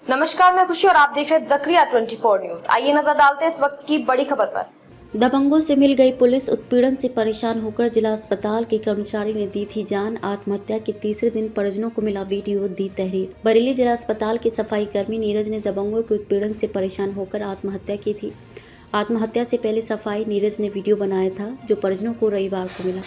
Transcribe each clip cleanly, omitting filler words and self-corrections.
नमस्कार, मैं खुशी और आप देख रहे हैं ज़करिया 24 न्यूज। आइए नजर डालते हैं इस वक्त की बड़ी खबर पर। दबंगों से मिल गई पुलिस। उत्पीड़न से परेशान होकर जिला अस्पताल के कर्मचारी ने दी थी जान। आत्महत्या के तीसरे दिन परिजनों को मिला वीडियो, दी तहरीर। बरेली जिला अस्पताल के सफाई कर्मी नीरज ने दबंगों के उत्पीड़न से परेशान होकर आत्महत्या की थी। आत्महत्या से पहले सफाई नीरज ने वीडियो बनाया था जो परिजनों को रविवार को मिला।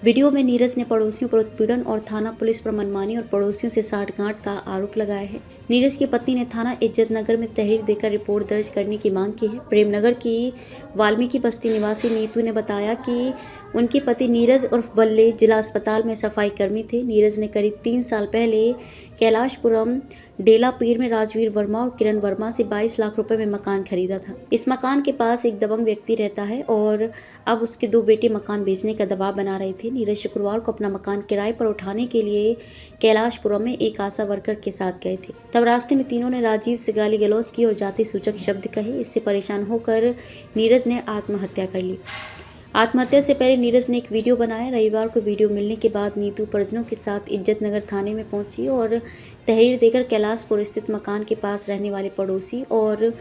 वीडियो में नीरज ने पड़ोसियों पर उत्पीड़न और थाना पुलिस पर मनमानी और पड़ोसियों से साठगांठ का आरोप लगाया है। नीरज की पत्नी ने थाना इज्जत नगर में तहरीर देकर रिपोर्ट दर्ज करने की मांग की है। प्रेमनगर की वाल्मीकि बस्ती निवासी नीतू ने बताया कि उनके पति नीरज उर्फ बल्ले जिला अस्पताल में सफाई कर्मी थे। नीरज ने करीब 3 साल पहले कैलाशपुरम डेलापीर में राजवीर वर्मा और किरण वर्मा से 22 लाख रुपए में मकान खरीदा था। इस मकान के पास एक दबंग व्यक्ति रहता है और अब उसके 2 बेटे मकान बेचने का दबाव बना रहे थे। नीरज शुक्रवार को अपना मकान किराए पर उठाने के लिए कैलाशपुरम में एक आशा वर्कर के साथ गए थे। तब रास्ते में तीनों ने राजीव से गाली गलौज की और जाति सूचक शब्द कहे। इससे परेशान होकर नीरज ने आत्महत्या कर ली। आत्महत्या से पहले नीरज ने एक वीडियो बनाया। रविवार को वीडियो मिलने के बाद नीतू परिजनों के साथ इज्जत नगर थाने में पहुंची और तहरीर देकर कैलाशपुर स्थित मकान के पास रहने वाले पड़ोसी और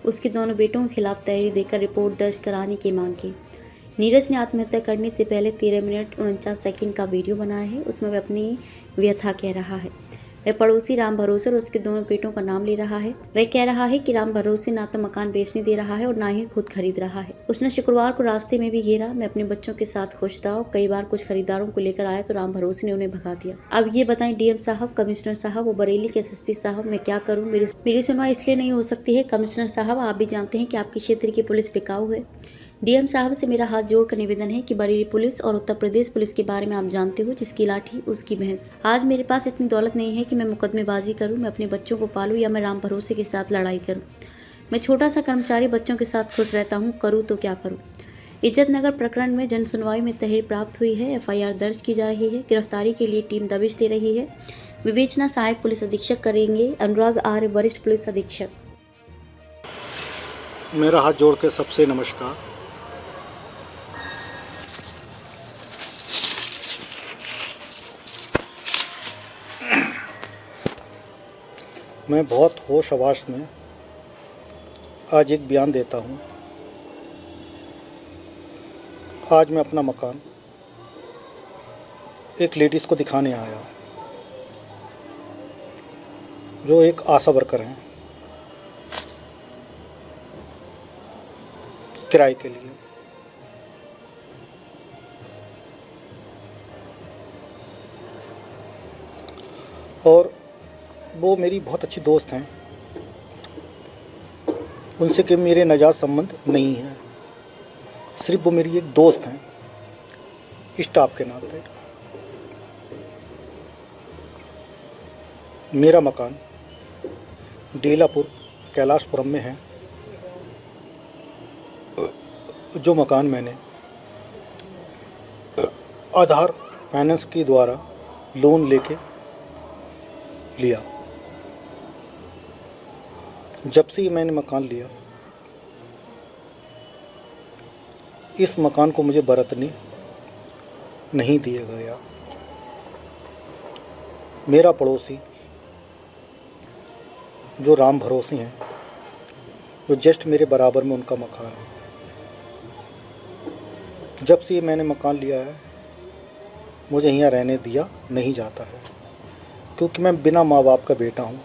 उसके दोनों बेटों के खिलाफ तहरीर देकर रिपोर्ट दर्ज कराने की मांग की। नीरज ने आत्महत्या करने से पहले 13 मिनट 49 सेकंड का वीडियो बनाया है। उसमें वह अपनी व्यथा कह रहा है। वह पड़ोसी राम भरोसे और उसके दोनों बेटों का नाम ले रहा है। वह कह रहा है कि राम भरोसे ना तो मकान बेचने दे रहा है और ना ही खुद खरीद रहा है। उसने शुक्रवार को रास्ते में भी घेरा। मैं अपने बच्चों के साथ खुश था और कई बार कुछ खरीदारों को लेकर आया तो राम भरोसे ने उन्हें भगा दिया। अब ये बताएं डीएम साहब, कमिश्नर साहब और बरेली के एसएसपी साहब, मैं क्या करूँ? मेरी सुनवाई इसलिए नहीं हो सकती है। कमिश्नर साहब, आप भी जानते हैं कि आपके क्षेत्र की पुलिस बिकाऊ है। डीएम साहब से मेरा हाथ जोड़कर निवेदन है कि बरेली पुलिस और उत्तर प्रदेश पुलिस के बारे में आप जानते हो, जिसकी लाठी उसकी भैंस। आज मेरे पास इतनी दौलत नहीं है कि मैं मुकदमेबाजी करूं, मैं अपने बच्चों को पालूं या मैं राम भरोसे के साथ लड़ाई करूं। मैं छोटा सा कर्मचारी बच्चों के साथ खुश रहता हूं, करूं तो क्या करूं। इज्जत नगर प्रकरण में जन सुनवाई में तहरीर प्राप्त हुई है। एफआईआर दर्ज की जा रही है। गिरफ्तारी के लिए टीम दबिश दे रही है। विवेचना सहायक पुलिस अधीक्षक करेंगे अनुराग आर्य, वरिष्ठ पुलिस अधीक्षक। मेरा हाथ जोड़ के सबसे नमस्कार। मैं बहुत होश हवास में आज एक बयान देता हूँ। आज मैं अपना मकान एक लेडीज़ को दिखाने आया जो एक आशा वर्कर हैं, किराए के लिए। और वो मेरी बहुत अच्छी दोस्त हैं। उनसे कि मेरे नाजायज़ संबंध नहीं है, सिर्फ वो मेरी एक दोस्त हैं स्टाफ के नाते। मेरा मकान डेलापुर कैलाशपुरम में है। जो मकान मैंने आधार फाइनेंस के द्वारा लोन लेके लिया। जब से ये मैंने मकान लिया, इस मकान को मुझे बरतने नहीं दिया गया। मेरा पड़ोसी जो राम भरोसे हैं, जो जस्ट मेरे बराबर में उनका मकान है, जब से ये मैंने मकान लिया है मुझे यहाँ रहने दिया नहीं जाता है, क्योंकि मैं बिना माँ बाप का बेटा हूँ।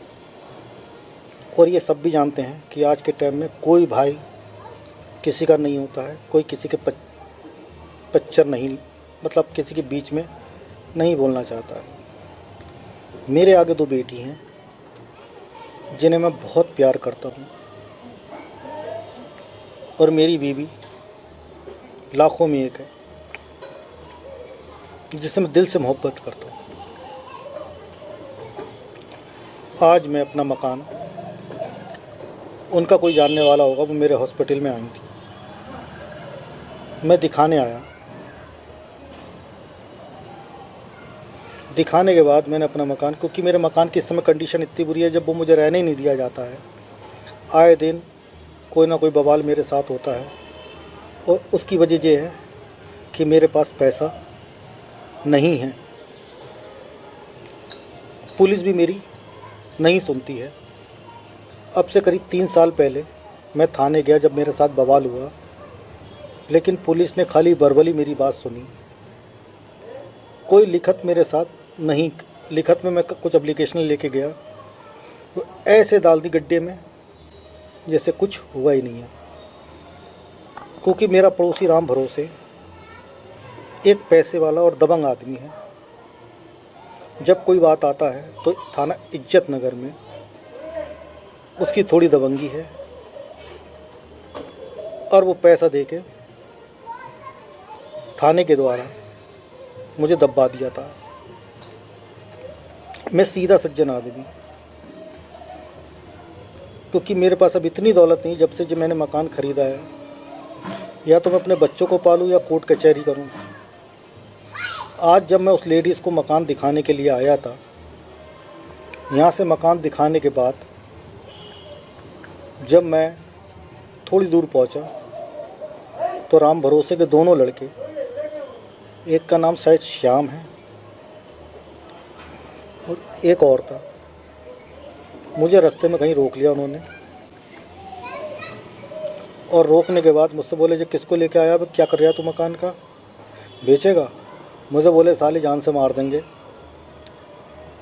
और ये सब भी जानते हैं कि आज के टाइम में कोई भाई किसी का नहीं होता है, कोई किसी के पच्चर नहीं, मतलब किसी के बीच में नहीं बोलना चाहता है। मेरे आगे 2 बेटी हैं जिन्हें मैं बहुत प्यार करता हूँ, और मेरी बीवी लाखों में एक है जिससे मैं दिल से मोहब्बत करता हूँ। आज मैं अपना मकान, उनका कोई जानने वाला होगा, वो मेरे हॉस्पिटल में आई थी, मैं दिखाने आया। दिखाने के बाद मैंने अपना मकान, क्योंकि मेरे मकान की इस समय कंडीशन इतनी बुरी है, जब वो मुझे रहने ही नहीं दिया जाता है, आए दिन कोई ना कोई बवाल मेरे साथ होता है। और उसकी वजह ये है कि मेरे पास पैसा नहीं है। पुलिस भी मेरी नहीं सुनती है। अब से करीब 3 साल पहले मैं थाने गया जब मेरे साथ बवाल हुआ, लेकिन पुलिस ने खाली वर्बली मेरी बात सुनी। कोई लिखत मेरे साथ नहीं, लिखत में मैं कुछ एप्लीकेशन लेके गया तो ऐसे डाल दी गड्ढे में जैसे कुछ हुआ ही नहीं है। क्योंकि मेरा पड़ोसी राम भरोसे एक पैसे वाला और दबंग आदमी है। जब कोई बात आता है तो थाना इज्जत नगर में उसकी थोड़ी दबंगी है और वो पैसा देके थाने के द्वारा मुझे दबा दिया था। मैं सीधा सज्जन आदमी, क्योंकि मेरे पास अब इतनी दौलत नहीं। जब से मैंने मकान ख़रीदा है, या तो मैं अपने बच्चों को पालूं या कोर्ट कचहरी करूं। आज जब मैं उस लेडीज़ को मकान दिखाने के लिए आया था, यहाँ से मकान दिखाने के बाद जब मैं थोड़ी दूर पहुँचा तो राम भरोसे के दोनों लड़के, एक का नाम शायद श्याम है और एक और था, मुझे रास्ते में कहीं रोक लिया उन्होंने। और रोकने के बाद मुझसे बोले, जो किसको लेके आया, अब क्या कर रहा है तू, मकान का बेचेगा? मुझे बोले, साले जान से मार देंगे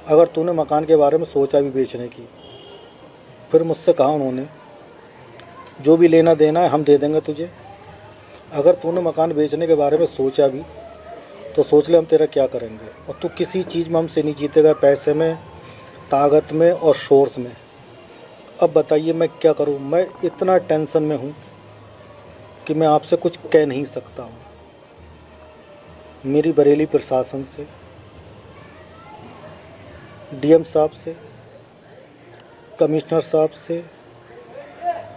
अगर तूने मकान के बारे में सोचा भी बेचने की। फिर मुझसे कहा उन्होंने, जो भी लेना देना है हम दे देंगे तुझे, अगर तूने मकान बेचने के बारे में सोचा भी तो सोच ले हम तेरा क्या करेंगे। और तू किसी चीज़ में हमसे नहीं जीतेगा, पैसे में, ताकत में और शोर्स में। अब बताइए मैं क्या करूं? मैं इतना टेंशन में हूं कि मैं आपसे कुछ कह नहीं सकता हूं। मेरी बरेली प्रशासन से, डीएम साहब से, कमिश्नर साहब से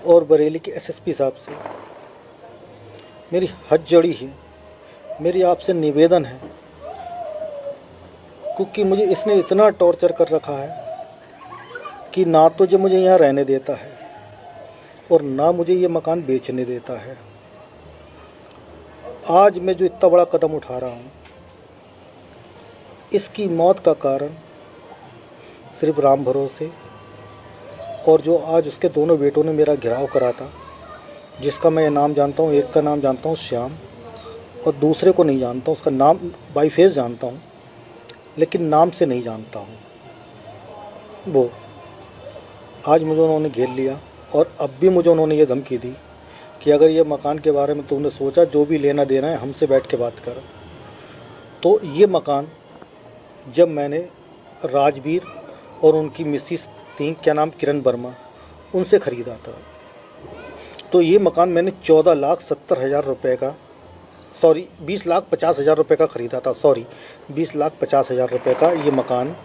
और बरेली के एसएसपी साहब से मेरी हद जड़ी है। मेरी आपसे निवेदन है, क्योंकि मुझे इसने इतना टॉर्चर कर रखा है कि ना तो जो मुझे यहाँ रहने देता है और ना मुझे ये मकान बेचने देता है। आज मैं जो इतना बड़ा कदम उठा रहा हूँ, इसकी मौत का कारण सिर्फ राम भरोसे और जो आज उसके दोनों बेटों ने मेरा घिराव करा था, जिसका मैं नाम जानता हूँ। एक का नाम जानता हूँ श्याम और दूसरे को नहीं जानता हूँ। उसका नाम बाई फेस जानता हूँ लेकिन नाम से नहीं जानता हूँ। वो आज मुझे उन्होंने घेर लिया और अब भी मुझे उन्होंने ये धमकी दी कि अगर ये मकान के बारे में तुमने सोचा, जो भी लेना देना है हमसे बैठ के बात कर। तो ये मकान जब मैंने राजवीर और उनकी मिसिस थी, क्या नाम, किरण वर्मा, उनसे ख़रीदा था, तो ये मकान मैंने 14,70,000 रुपये का, सॉरी 20,50,000 रुपये का ख़रीदा था। 20,50,000 रुपये का ये मकान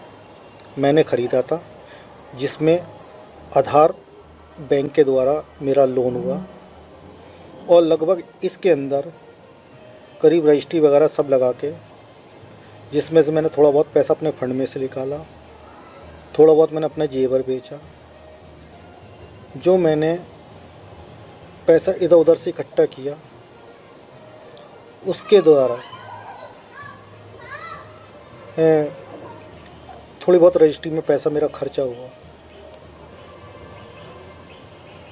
मैंने ख़रीदा था, जिसमें आधार बैंक के द्वारा मेरा लोन हुआ और लगभग इसके अंदर करीब रजिस्ट्री वगैरह सब लगा के, जिसमें से मैंने थोड़ा बहुत पैसा अपने फंड में से निकाला, थोड़ा बहुत मैंने अपना जेवर बेचा। जो मैंने पैसा इधर उधर से इकट्ठा किया, उसके द्वारा थोड़ी बहुत रजिस्ट्री में पैसा मेरा खर्चा हुआ।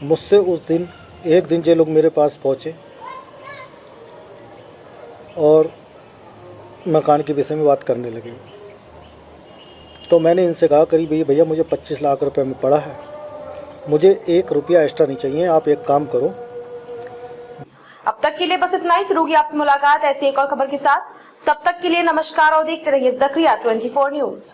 मुझसे उस दिन एक दिन ये लोग मेरे पास पहुँचे और मकान के विषय में बात करने लगे। तो मैंने इनसे कहा, करीब भैया मुझे 25 लाख रुपए में पड़ा है, मुझे 1 रुपया एक्स्ट्रा नहीं चाहिए, आप एक काम करो। अब तक के लिए बस इतना ही। फिर होगी आपसे मुलाकात ऐसी एक और खबर के साथ। तब तक के लिए नमस्कार और देखते रहिए ज़करिया 24 न्यूज़।